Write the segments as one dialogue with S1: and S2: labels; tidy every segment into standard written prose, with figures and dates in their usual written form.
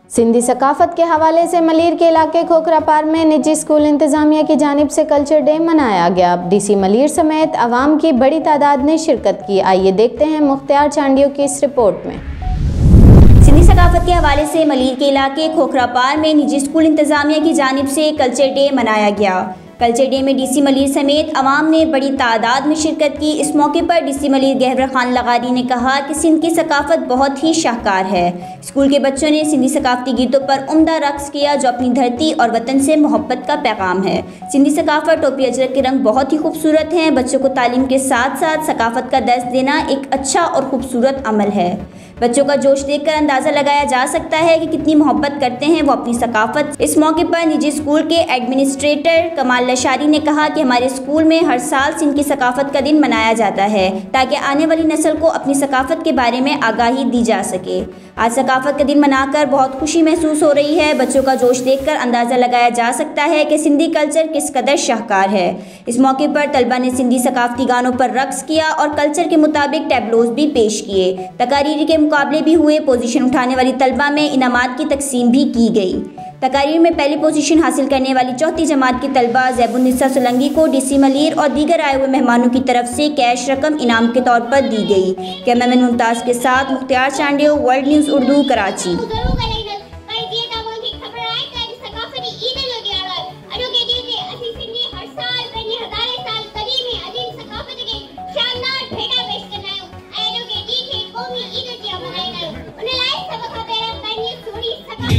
S1: सिंधी सकाफत के हवाले से मलीर के इलाके खोखरापार में निजी स्कूल इंतजामिया की जानिब से कल्चर डे मनाया गया। डीसी मलीर समेत आवाम की बड़ी तादाद ने शिरकत की। आइए देखते हैं मुख्तियार चांडियों की इस रिपोर्ट में।
S2: सिंधी सकाफत के हवाले से मलीर के इलाके खोखरापार में निजी स्कूल इंतजामिया की जानिब से कल्चर डे मनाया गया। कल्चर डे में डीसी मलीर समेत आवाम ने बड़ी तादाद में शिरकत की। इस मौके पर डीसी मलीर गहवर खान लगारी ने कहा कि सिंध की सकाफत बहुत ही शाहकार है। स्कूल के बच्चों ने सिंधी सकाफती गीतों पर उम्दा रक्स किया जो अपनी धरती और वतन से मोहब्बत का पैगाम है। सिंधी सकाफत टोपी अजरक के रंग बहुत ही खूबसूरत हैं। बच्चों को तालीम के साथ साथ सकाफत का दर्स देना एक अच्छा और खूबसूरत अमल है। बच्चों का जोश देखकर अंदाज़ा लगाया जा सकता है कि कितनी मोहब्बत करते हैं वो अपनी सकाफत। इस मौके पर निजी स्कूल के एडमिनिस्ट्रेटर कमाल लशारी ने कहा कि हमारे स्कूल में हर साल सिंध की सकाफत का दिन मनाया जाता है ताकि आने वाली नस्ल को अपनी सकाफत के बारे में आगाही दी जा सके। आज सकाफत का दिन मनाकर बहुत खुशी महसूस हो रही है। बच्चों का जोश देखकर अंदाज़ा लगाया जा सकता है कि सिंधी कल्चर किस कदर शाहकार है। इस मौके पर तलबा ने सिंधी सकाफती गानों पर रक्स किया और कल्चर के मुताबिक टैबलोज भी पेश किए। तकारीर के मुकाबले भी हुए। पोजीशन उठाने वाली तलबा में इनामात की तकसीम भी की गई। तकारीर में पहली पोजीशन हासिल करने वाली चौथी जमात की तलबा ज़ैबुन्निसा सोलंकी को डीसी मलीर और दीगर आए हुए मेहमानों की तरफ से कैश रकम इनाम के तौर पर दी गई। कैमरामैन मुमताज़ के साथ Mukhtiar Chandio, world news Urdu, Karachi.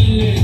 S3: Yeah.